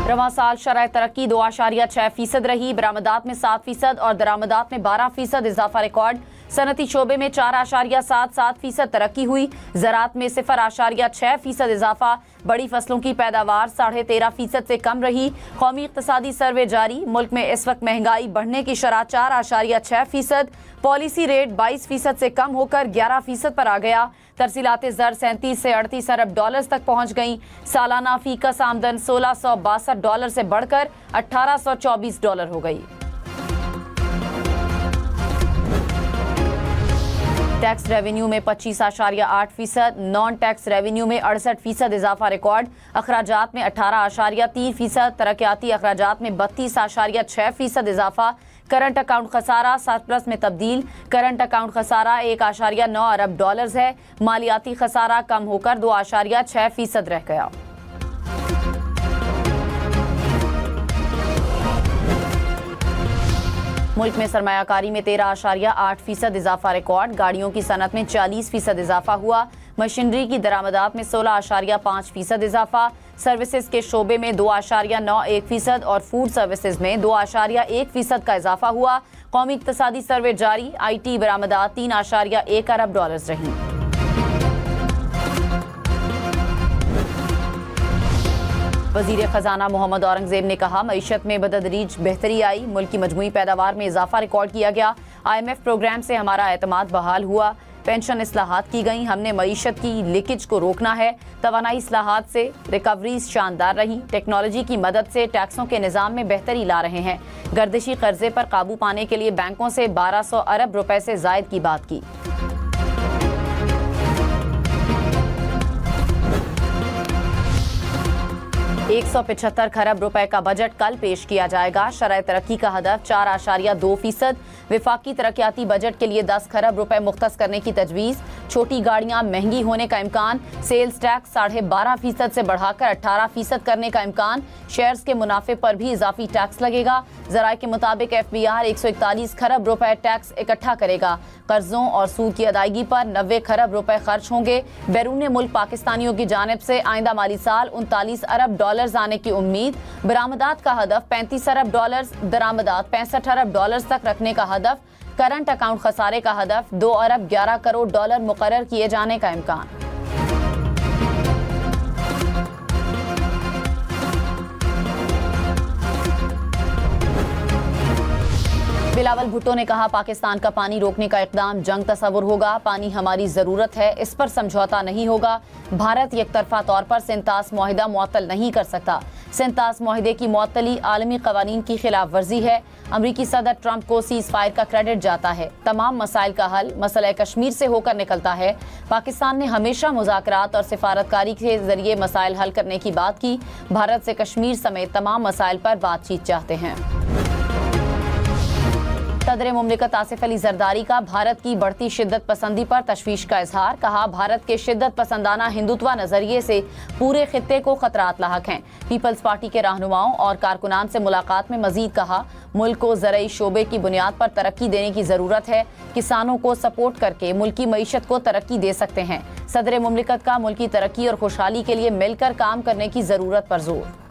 रवां साल शरह तरक्की 2.6% रही। बरामदात में 7% और दरामदात में 12% इजाफा रिकॉर्ड। सनती शोबे में 4.77% तरक्की हुई। ज़राअत में 0.6% इजाफा। बड़ी फसलों की पैदावार 13.5% से कम रही। कौमी इक़्तिसादी सर्वे जारी। मुल्क में इस वक्त महंगाई बढ़ने की शरह 4.6%। पॉलिसी रेट 22% से कम होकर 11% पर आ गया। तरसीलात ज़र 37 से 38 अरब डॉलर्स तक पहुँच गईं। सालाना फीकस आमदन $1662 से बढ़कर $1824 हो गई। टैक्स रेवेन्यू में 25.8%, नॉन टैक्स रेवेन्यू में 68% इजाफा रिकॉर्ड। अखराजात में 18.3%, तरक्याती अखराजात में 32.6% इजाफा। करंट अकाउंट खसारा सरप्लस में तब्दील। करंट अकाउंट खसारा 1.9 अरब डॉलर्स है। मालियाती खसारा कम होकर 2.6% रह गया। मुल्क में सरमायाकारी में 13.8% इजाफा रिकॉर्ड। गाड़ियों की सनत में 40% इजाफा हुआ। मशीनरी की दरामदात में 16.5% इजाफा। सर्विसेज के शोबे में 2.91% और फूड सर्विसेज में 2.1% का इजाफा हुआ। कौमी इक़्तिसादी सर्वे जारी। IT बरामदात 3.1 अरब डॉलर्स रही। वज़ीर ख़जाना मोहम्मद औरंगज़ेब ने कहा, मईशत में बतदरीज बेहतरी आई। मुल्क की मजमूई पैदावार में इजाफा रिकॉर्ड किया गया। IMF प्रोग्राम से हमारा एतमाद बहाल हुआ। पेंशन इस्लाहात की गई। हमने मईशत की लीकेज को रोकना है। तवानाई इस्लाहात से रिकवरी शानदार रही। टेक्नोलॉजी की मदद से टैक्सों के निज़ाम में बेहतरी ला रहे हैं। गर्दिशी कर्जे पर काबू पाने के लिए बैंकों से 1200 अरब रुपए से ज़ायद की बात की। $175 खरब रुपए का बजट कल पेश किया जाएगा। शरह तरक्की का हदफ 4.2%। विफाकी तरक्याती बजट के लिए 10 खरब रुपए मुख्तस करने की तजवीज़। छोटी गाड़ियां महंगी होने का इम्कान। सेल्स टैक्स 12.5% से बढ़ाकर 18% करने का इम्कान। शेयर्स के मुनाफे पर भी इजाफी टैक्स लगेगा। ज़राए के मुताबिक FBR 141 खरब रुपए टैक्स इकट्ठा करेगा। कर्जों और सूद की अदायगी पर 90 खरब रुपए खर्च होंगे। बैरून मुल्क पाकिस्तानियों की जानिब से आइंदा माली साल 39 अरब डॉलर्स आने की उम्मीद। बरामदात का हदफ 35 अरब डॉलर्स, दरामदात 65 अरब डॉलर्स तक रखने का हदफ। करंट अकाउंट खसारे का हदफ 2 अरब 11 करोड़ डॉलर मुकर्रर किए जाने का इम्कान। बिलावल भुट्टो ने कहा, पाकिस्तान का पानी रोकने का इकदाम जंग तस्वुर होगा। पानी हमारी ज़रूरत है, इस पर समझौता नहीं होगा। भारत एकतरफा तौर पर सिंतास मुआहिदा मुअत्तल नहीं कर सकता। सिंतास मुआहिदे की मुअत्तली आलमी कवानीन की खिलाफ वर्जी है। अमरीकी सदर ट्रंप को सीज़ फायर का क्रेडिट जाता है। तमाम मसाइल का हल मसला कश्मीर से होकर निकलता है। पाकिस्तान ने हमेशा मुज़ाकरात और सिफारतकारी के जरिए मसाइल हल करने की बात की। भारत से कश्मीर समेत तमाम मसाइल पर बातचीत चाहते हैं। सदर मुमलिकत आसिफ अली जरदारी का भारत की बढ़ती शिद्दत पसंदी पर तशवीश का इजहार। कहा, भारत के शिद्दत पसंदाना हिंदुत्व नजरिए से पूरे खित्ते को खतरात लाहक हैं। पीपल्स पार्टी के रहनुमाओं और कारकुनान से मुलाकात में मजीद कहा, मुल्क को ज़रई शोबे की बुनियाद पर तरक्की देने की ज़रूरत है। किसानों को सपोर्ट करके मुल्की मईशत को तरक्की दे सकते हैं। सदर मुमलिकत का मुल्की तरक्की और खुशहाली के लिए मिलकर काम करने की ज़रूरत पर जोर।